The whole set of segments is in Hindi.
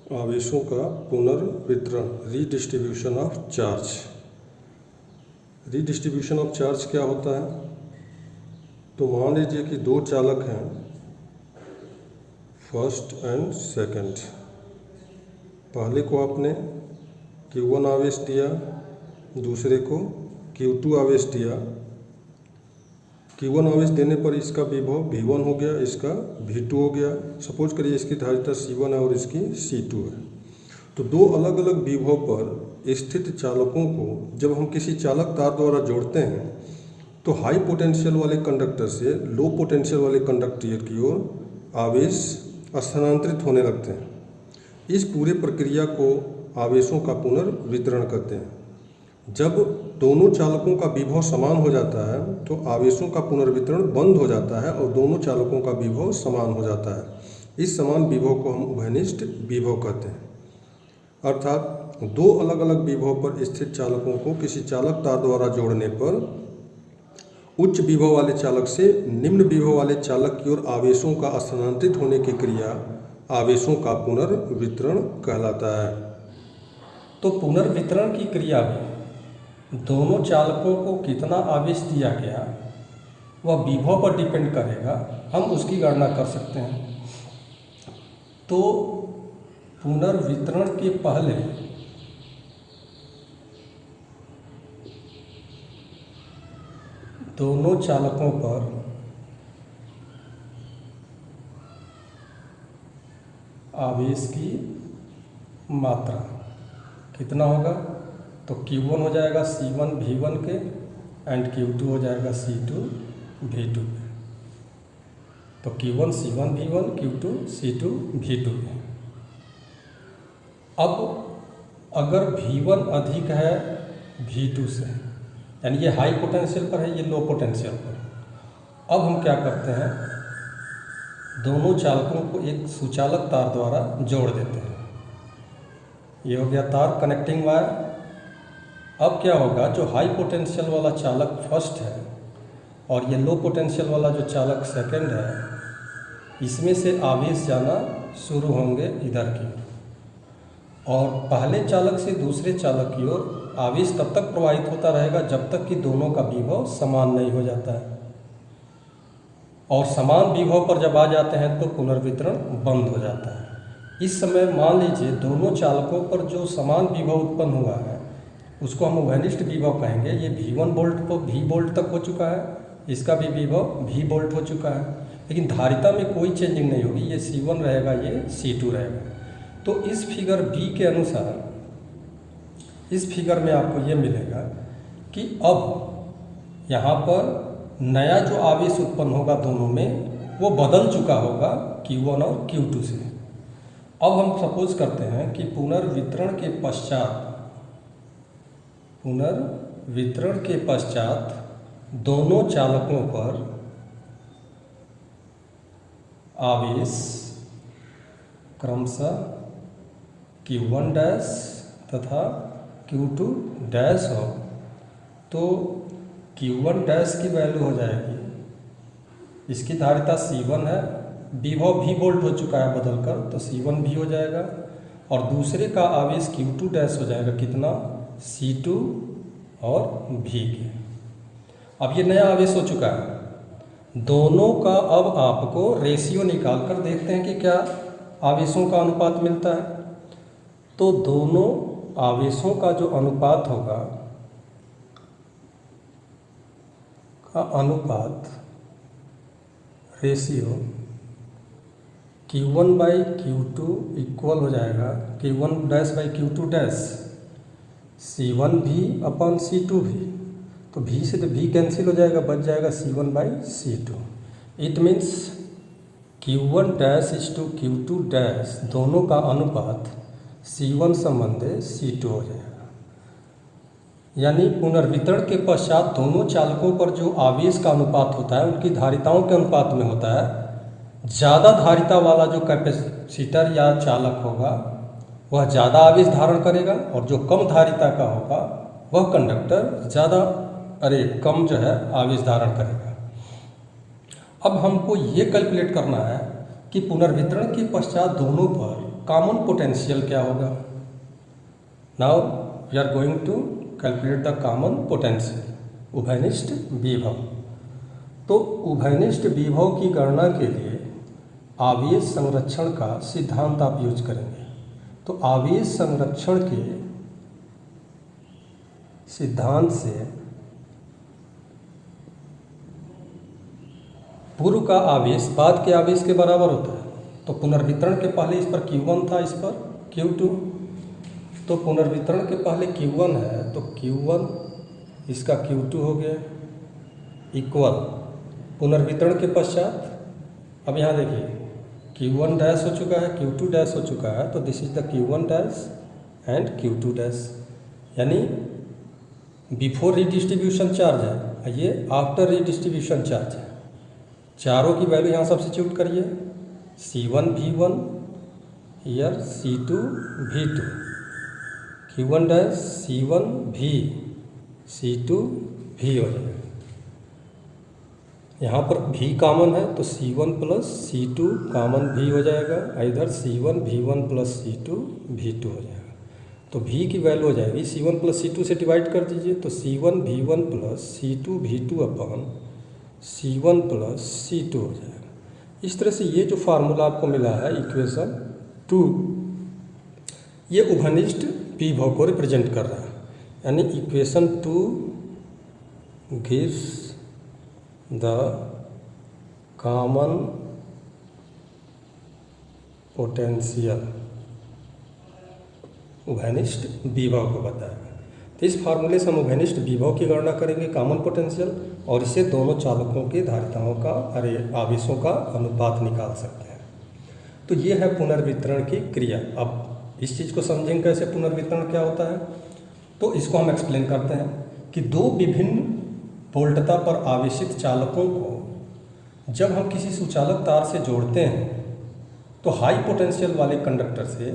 आवेशों का पुनर्वितरण, redistribution of charge. Redistribution of charge क्या होता है? तो मान लीजिए कि दो चालक हैं, फर्स्ट एंड सेकंड। पहले को आपने Q1 आवेश दिया, दूसरे को Q2 आवेश दिया। Q1 आवेश देने पर इसका विभव V1 हो गया, इसका V2 हो गया। सपोज करिए इसकी धारिता C1 है और इसकी C2 है। तो दो अलग अलग विभव पर स्थित चालकों को जब हम किसी चालक तार द्वारा जोड़ते हैं तो हाई पोटेंशियल वाले कंडक्टर से लो पोटेंशियल वाले कंडक्टर की ओर आवेश स्थानांतरित होने लगते हैं। इस पूरे प्रक्रिया को आवेशों का पुनर्वितरण कहते हैं। जब दोनों चालकों का विभव समान हो जाता है तो आवेशों का पुनर्वितरण बंद हो जाता है और दोनों चालकों का विभव समान हो जाता है। इस समान विभव को हम उभयनिष्ठ विभव कहते हैं। अर्थात दो अलग अलग विभव पर स्थित चालकों को किसी चालक तार द्वारा जोड़ने पर उच्च विभव वाले चालक से निम्न विभव वाले चालक की ओर आवेशों का स्थानांतरित होने की क्रिया आवेशों का पुनर्वितरण कहलाता है। तो पुनर्वितरण की क्रिया में दोनों चालकों को कितना आवेश दिया गया वह विभव पर डिपेंड करेगा, हम उसकी गणना कर सकते हैं। तो पुनर्वितरण के पहले दोनों चालकों पर आवेश की मात्रा कितना होगा? तो Q1 हो जाएगा C1 V1 के एंड Q2 हो जाएगा C2 V2 के। तो Q1 C1 V1, Q2 C2 V2 के। अब अगर V1 अधिक है V2 से, यानी ये हाई पोटेंशियल पर है, ये लो पोटेंशियल पर। अब हम क्या करते हैं, दोनों चालकों को एक सुचालक तार द्वारा जोड़ देते हैं। ये हो गया तार, कनेक्टिंग वायर। अब क्या होगा, जो हाई पोटेंशियल वाला चालक फर्स्ट है और ये लो पोटेंशियल वाला जो चालक सेकंड है, इसमें से आवेश जाना शुरू होंगे इधर की, और पहले चालक से दूसरे चालक की ओर आवेश तब तक प्रवाहित होता रहेगा जब तक कि दोनों का विभव समान नहीं हो जाता है। और समान विभव पर जब आ जाते हैं तो पुनर्वितरण बंद हो जाता है। इस समय मान लीजिए दोनों चालकों पर जो समान विभव उत्पन्न हुआ है उसको हम उभयनिष्ठ विभव कहेंगे। ये V1 वोल्ट को V वोल्ट तक हो चुका है, इसका भी विभव V वोल्ट हो चुका है, लेकिन धारिता में कोई चेंजिंग नहीं होगी। ये C1 रहेगा, ये C2 रहेगा। तो इस फिगर B के अनुसार इस फिगर में आपको ये मिलेगा कि अब यहाँ पर नया जो आवेश उत्पन्न होगा दोनों में वो बदल चुका होगा Q1 और Q2 से। अब हम सपोज करते हैं कि पुनर्वितरण के पश्चात दोनों चालकों पर आवेश क्रमशः Q1 डैश तथा Q2 डैश हो। तो Q1 डैश की वैल्यू हो जाएगी, इसकी धारिता C1 है, विभव V वोल्ट हो चुका है बदलकर, तो C1 भी हो जाएगा, और दूसरे का आवेश Q2 डैश हो जाएगा कितना? C2 और V के। अब ये नया आवेश हो चुका है। दोनों का अब आपको रेशियो निकाल कर देखते हैं कि क्या आवेशों का अनुपात मिलता है। तो दोनों आवेशों का जो अनुपात होगा ratio Q1 by Q2 equal हो जाएगा Q1 dash by Q2 dash, C1 भी अपॉन C2 भी। तो V से तो V कैंसिल हो जाएगा, बच जाएगा C1 by C2। It means Q1 dash is to Q2 dash, दोनों का अनुपात C1 संबंधे C2 हो जाएगा। यानी पुनर्वितरण के पश्चात दोनों चालकों पर जो आवेश का अनुपात होता है उनकी धारिताओं के अनुपात में होता है। ज़्यादा धारिता वाला जो कैपेसिटर या चालक होगा वह ज़्यादा आवेश धारण करेगा, और जो कम धारिता का होगा वह कंडक्टर कम जो है आवेश धारण करेगा। अब हमको ये कैलकुलेट करना है कि पुनर्वितरण के पश्चात दोनों पर कॉमन पोटेंशियल क्या होगा? Now we are going to calculate the common potential, उभयनिष्ठ विभव। तो उभयनिष्ठ विभव की गणना के लिए आवेश संरक्षण का सिद्धांत आप यूज करेंगे। तो आवेश संरक्षण के सिद्धांत से पूर्व का आवेश बाद के आवेश के बराबर होता है। तो पुनर्वितरण के पहले इस पर Q1 था, इस पर Q2। तो पुनर्वितरण के पहले Q1 है तो Q1 इसका Q2 हो गया इक्वल पुनर्वितरण के पश्चात। अब यहाँ देखिए Q1 डैश हो चुका है, Q2 डैश हो चुका है, तो this is the Q1 dash and Q2 dash, यानी बिफोर रिडिस्ट्रीब्यूशन चार्ज है, ये आफ्टर रिडिस्ट्रीब्यूशन चार्ज है। चारों की वैल्यू यहाँ सब्स्टिट्यूट करिए, C1 V1 here C2 V2, Q1 dash C1 V C2 V हो जाएगा। यहाँ पर V कॉमन है तो C1 plus C2 common V हो जाएगा, इधर C1 V1 plus C2 V2 हो जाएगा। तो V की वैल्यू हो जाएगी C1 प्लस C2 से डिवाइड कर दीजिए, तो C1 V1 plus C2 V2 upon C1 plus C2 हो जाएगा। इस तरह से ये जो फार्मूला आपको मिला है इक्वेशन 2, ये उभयनिष्ठ विभव को रिप्रेजेंट कर रहा है, यानी equation 2 gives the common potential, उभयनिष्ठ विभव को बताएगा। तो इस फार्मूले से हम उभयनिष्ठ विभव की गणना करेंगे, कॉमन पोटेंशियल, और इससे दोनों चालकों के धारिताओं का आवेशों का अनुपात निकाल सकते हैं। तो ये है पुनर्वितरण की क्रिया। अब इस चीज़ को समझेंगे कैसे पुनर्वितरण क्या होता है। तो इसको हम एक्सप्लेन करते हैं कि दो विभिन्न वोल्टता पर आवेशित चालकों को जब हम किसी सुचालक तार से जोड़ते हैं तो हाई पोटेंशियल वाले कंडक्टर से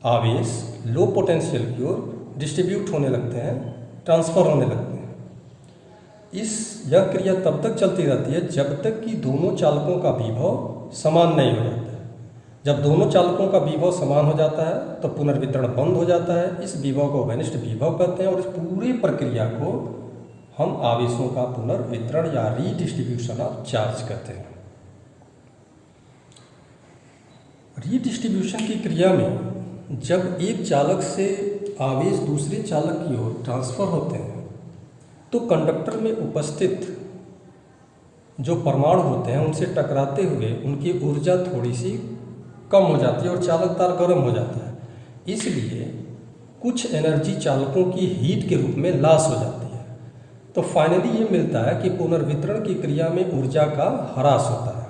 आवेश लो पोटेंशियल की ओर डिस्ट्रीब्यूट होने लगते हैं, ट्रांसफ़र होने लगते हैं। यह क्रिया तब तक चलती रहती है जब तक कि दोनों चालकों का विभव समान नहीं हो जाता है। जब दोनों चालकों का विभव समान हो जाता है तो पुनर्वितरण बंद हो जाता है। इस विभव को उभयनिष्ठ विभव कहते हैं और इस पूरी प्रक्रिया को हम आवेशों का पुनर्वितरण या रीडिस्ट्रीब्यूशन ऑफ चार्ज कहते हैं। रीडिस्ट्रीब्यूशन की क्रिया में जब एक चालक से आवेश दूसरे चालक की ओर ट्रांसफ़र होते हैं तो कंडक्टर में उपस्थित जो परमाणु होते हैं उनसे टकराते हुए उनकी ऊर्जा थोड़ी सी कम हो जाती है और चालक तार गर्म हो जाता है। इसलिए कुछ एनर्जी चालकों की हीट के रूप में लॉस हो जाती है। तो फाइनली ये मिलता है कि पुनर्वितरण की क्रिया में ऊर्जा का ह्रास होता है।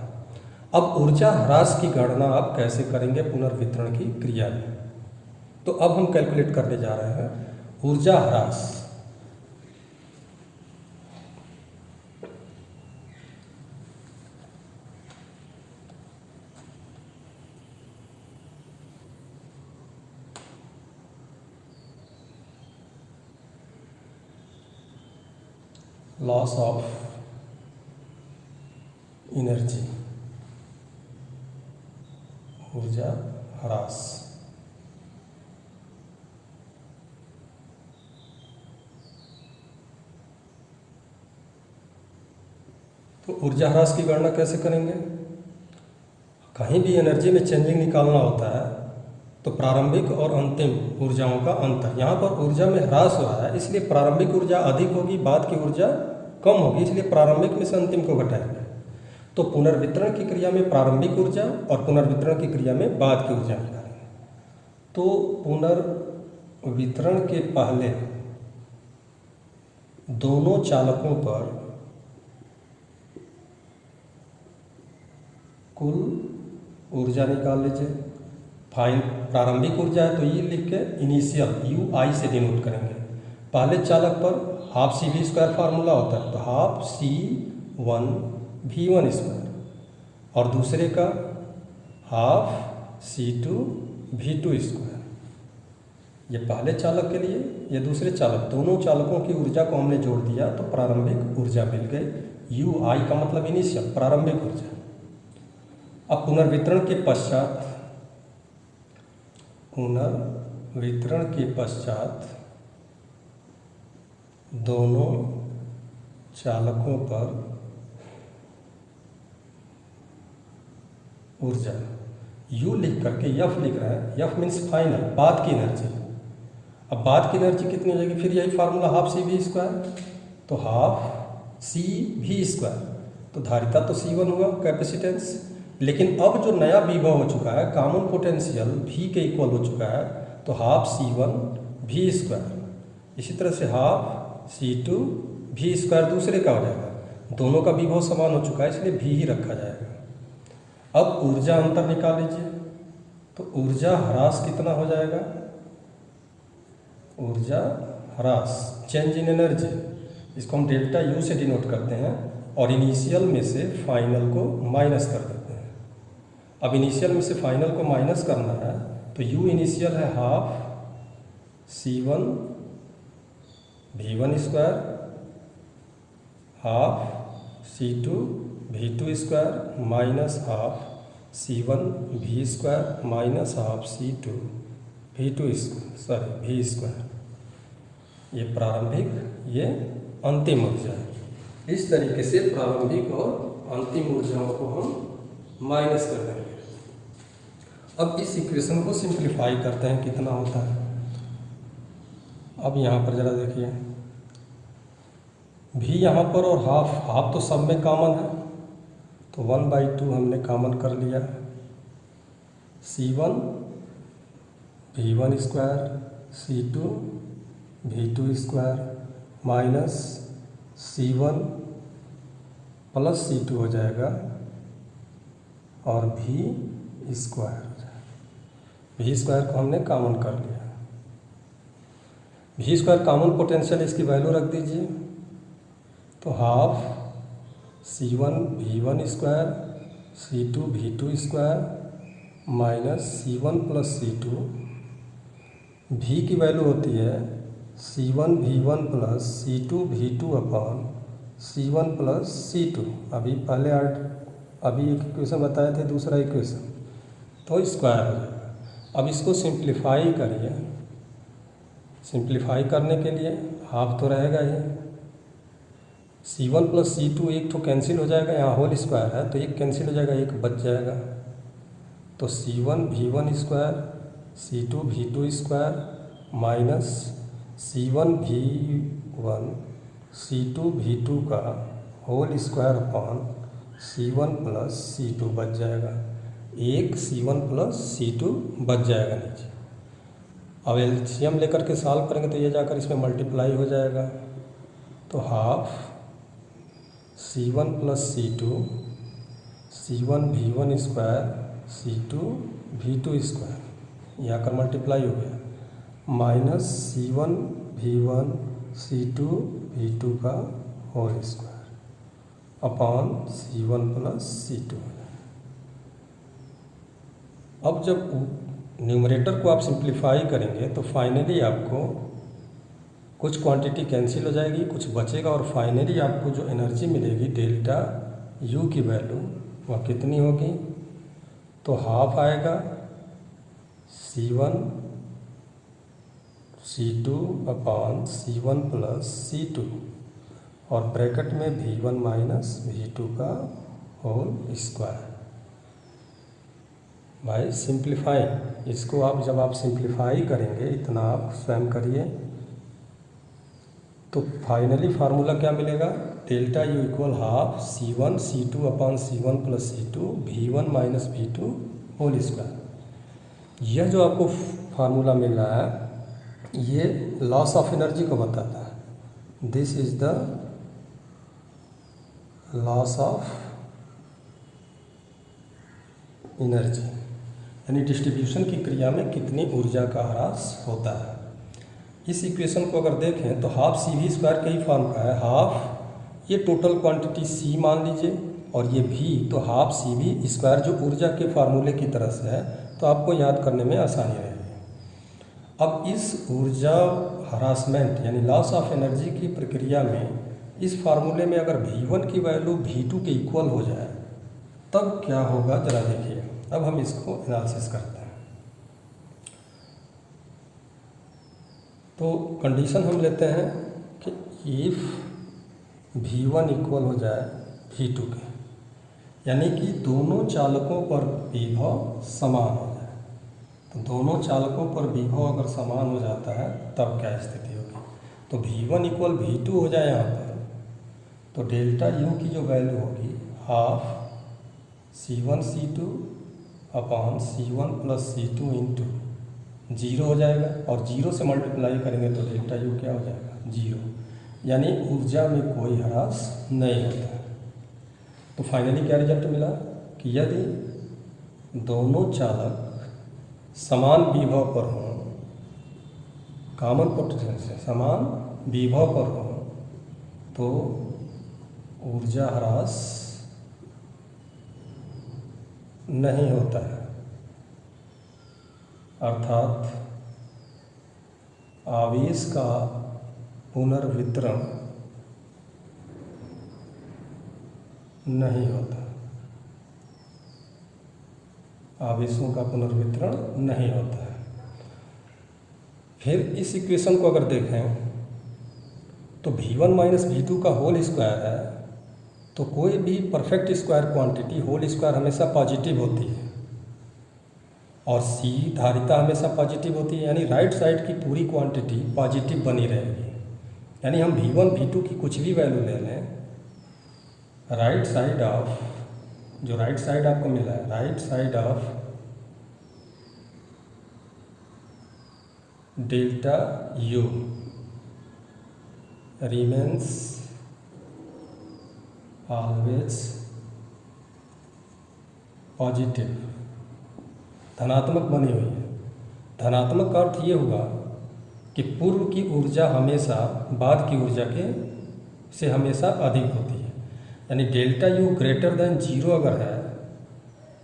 अब ऊर्जा ह्रास की गणना आप कैसे करेंगे पुनर्वितरण की क्रिया में, तो अब हम कैलकुलेट करने जा रहे हैं ऊर्जा ह्रास। लॉस ऑफ एनर्जी, ऊर्जा ह्रास। तो ऊर्जा ह्रास की गणना कैसे करेंगे? कहीं भी एनर्जी में चेंजिंग निकालना होता है तो प्रारंभिक और अंतिम ऊर्जाओं का अंतर, यहाँ पर ऊर्जा में ह्रास हो रहा है इसलिए प्रारंभिक ऊर्जा अधिक होगी, बाद की ऊर्जा कम होगी, इसलिए प्रारंभिक में से अंतिम को घटाएंगे। तो पुनर्वितरण की क्रिया में प्रारंभिक ऊर्जा और पुनर्वितरण की क्रिया में बाद की ऊर्जा निकालेंगे। तो पुनर्वितरण के पहले दोनों चालकों पर कुल ऊर्जा निकाल लीजिए। प्रारंभिक ऊर्जा है तो ये लिख के इनिशियल UI से डिनोट करेंगे। पहले चालक पर हाफ CV स्क्वायर फार्मूला होता है तो हाफ C1 V1 स्क्वायर, और दूसरे का हाफ C2 V2 स्क्वायर। ये पहले चालक के लिए, ये दूसरे चालक, दोनों चालकों की ऊर्जा को हमने जोड़ दिया तो प्रारंभिक ऊर्जा मिल गई। UI का मतलब इनिशियल, प्रारंभिक ऊर्जा। अब पुनर्वितरण के पश्चात पुनर्वितरण के पश्चात दोनों चालकों पर ऊर्जा, U लिख करके F लिख रहे हैं। F मीन्स फाइनल, बाद की एनर्जी। अब बाद की एनर्जी कितनी हो जाएगी? फिर यही formula half C V square, तो हाफ सी वी स्क्वायर। तो धारिता तो C1 हुआ कैपेसिटेंस, लेकिन अब जो नया विभव हो चुका है, कॉमन पोटेंशियल V के इक्वल हो चुका है, तो हाफ C1 V स्क्वायर। इसी तरह से हाफ C2 V स्क्वायर दूसरे का हो जाएगा। दोनों का विभव समान हो चुका है, इसलिए V ही रखा जाएगा। अब ऊर्जा अंतर निकाल लीजिए, तो ऊर्जा ह्रास कितना हो जाएगा? ऊर्जा ह्रास, चेंज इन एनर्जी, इसको हम डेल्टा U से डिनोट करते हैं और इनिशियल में से फाइनल को माइनस कर देते हैं। अब इनिशियल में से फाइनल को माइनस करना है, तो U इनिशियल है half C1 V1 square, half C2 V2 square minus half C1 V square minus half C2 V2 V square. ये प्रारंभिक, ये अंतिम ऊर्जा है। इस तरीके से प्रारंभिक और अंतिम ऊर्जाओं को हम माइनस कर देंगे। अब इस इक्वेशन को सिंप्लीफाई करते हैं, कितना होता है। अब यहाँ पर ज़रा देखिए, भी यहाँ पर और हाफ तो सब में कॉमन है, तो 1/2 हमने कॉमन कर लिया। C1 V1 square C2 V2 square minus C1 plus C2 हो जाएगा और V स्क्वायर हो जाएगा। V स्क्वायर को हमने कॉमन कर लिया। V स्क्वायर कॉमन पोटेंशियल, इसकी वैल्यू रख दीजिए, तो half C1 V1 square C2 V2 square minus C1 plus C2, V की वैल्यू होती है C1 V1 plus C2 V2 upon C1 plus C2। अभी एक इक्वेशन बताए थे, दूसरा इक्वेशन, तो स्क्वायर हो जाएगा। अब इसको सिंप्लीफाई करिए। सिंप्लीफाई करने के लिए हाफ तो रहेगा ही, C1 प्लस C2 एक तो कैंसिल हो जाएगा, यहाँ होल स्क्वायर है तो एक कैंसिल हो जाएगा, एक बच जाएगा। तो C1 V1 square C2 V2 square minus C1 V1 C2 V2 का whole square upon C1 plus C2 बच जाएगा। एक C1 प्लस C2 बच जाएगा नीचे। अब एलसीएम लेकर के सॉल्व करेंगे तो ये जाकर इसमें मल्टीप्लाई हो जाएगा, तो half C1 plus C2 C1 V1 square C2 V2 square, यहाँ कर मल्टीप्लाई हो गया, minus C1 V1 C2 V2 का whole square upon C1 plus C2। अब जब न्यूमरेटर को आप सिंप्लीफाई करेंगे तो फाइनली आपको कुछ क्वांटिटी कैंसिल हो जाएगी, कुछ बचेगा और फाइनली आपको जो एनर्जी मिलेगी डेल्टा U की वैल्यू वह कितनी होगी? तो हाफ आएगा C1 C2 upon C1 plus C2 और ब्रैकेट में V1 माइनस V2 का होल स्क्वायर बाय सिंप्लीफाई। इसको आप जब आप सिंप्लीफाई करेंगे, इतना आप स्वयं करिए, तो फाइनली फार्मूला क्या मिलेगा? Delta U equal half C1 C2 upon C1 plus C2 V1 minus V2 whole square. यह जो आपको फार्मूला मिल रहा है ये लॉस ऑफ एनर्जी को बताता है। This is the loss of energy, यानी डिस्ट्रीब्यूशन की क्रिया में कितनी ऊर्जा का ह्रास होता है। इस इक्वेशन को अगर देखें तो हाफ CV स्क्वायर का ही फॉर्म का है। हाफ ये टोटल क्वांटिटी C मान लीजिए और ये V, तो हाफ CV स्क्वायर जो ऊर्जा के फार्मूले की तरह से है, तो आपको याद करने में आसानी रहेगी। अब इस ऊर्जा हरासमेंट यानी लॉस ऑफ एनर्जी की प्रक्रिया में इस फार्मूले में अगर V1 की वैल्यू V2 के इक्वल हो जाए तब क्या होगा, जरा देखिए। अब हम इसको एनालिसिस करते हैं। तो कंडीशन हम लेते हैं कि इफ़ V1 इक्वल हो जाए V2 के, यानी कि दोनों चालकों पर विभव समान हो जाए। तो दोनों चालकों पर विभव अगर समान हो जाता है तब क्या स्थिति होगी? तो V1 इक्वल V2 हो जाए यहाँ पर, तो डेल्टा U की जो वैल्यू होगी half C1 C2 upon C1 plus C2 into 0 हो जाएगा, और 0 से मल्टीप्लाई करेंगे तो डेल्टा U क्या हो जाएगा? 0, यानी ऊर्जा में कोई ह्रास नहीं होता है। तो फाइनली क्या रिजल्ट मिला कि यदि दोनों चालक समान विभव पर हों, कॉमन पोटेंशियल से समान विभव पर हों, तो ऊर्जा ह्रास नहीं होता है, अर्थात आवेश का पुनर्वितरण नहीं होता, आवेशों का पुनर्वितरण नहीं होता है। फिर इस इक्वेशन को अगर देखें तो V1 माइनस V2 का होल स्क्वायर है, तो कोई भी perfect square quantity whole square हमेशा पॉजिटिव होती है, और C धारिता हमेशा पॉजिटिव होती है, यानी राइट साइड की पूरी क्वांटिटी पॉजिटिव बनी रहेगी। यानी हम V1 V2 की कुछ भी वैल्यू ले लें, राइट साइड ऑफ, जो राइट साइड आपको मिला है, right side of delta U remains always positive, धनात्मक बनी हुई है। धनात्मक का अर्थ ये हुआ कि पूर्व की ऊर्जा हमेशा बाद की ऊर्जा के से हमेशा अधिक होती है, यानी डेल्टा U ग्रेटर देन 0 अगर है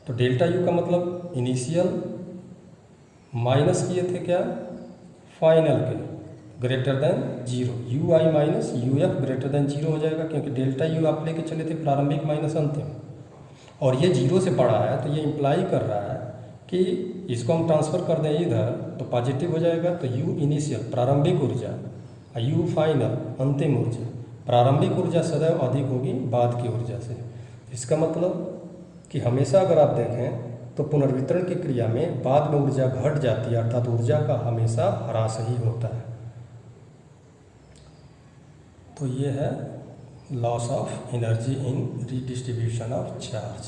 तो डेल्टा U का मतलब इनिशियल माइनस किए थे क्या, फाइनल के, greater than 0, UI minus UF greater than 0 हो जाएगा, क्योंकि डेल्टा U आप लेके चले थे प्रारंभिक माइनस अंतिम, और ये 0 से बड़ा है, तो ये इम्प्लाई कर रहा है कि इसको हम ट्रांसफ़र कर दें इधर तो पॉजिटिव हो जाएगा। तो U इनिशियल प्रारंभिक ऊर्जा, U फाइनल अंतिम ऊर्जा, प्रारंभिक ऊर्जा सदैव अधिक होगी बाद की ऊर्जा से। इसका मतलब कि हमेशा अगर आप देखें तो पुनर्वितरण की क्रिया में बाद में ऊर्जा घट जाती है, अर्थात ऊर्जा का हमेशा ह्रास ही होता है। तो ये है loss of energy in redistribution of charge.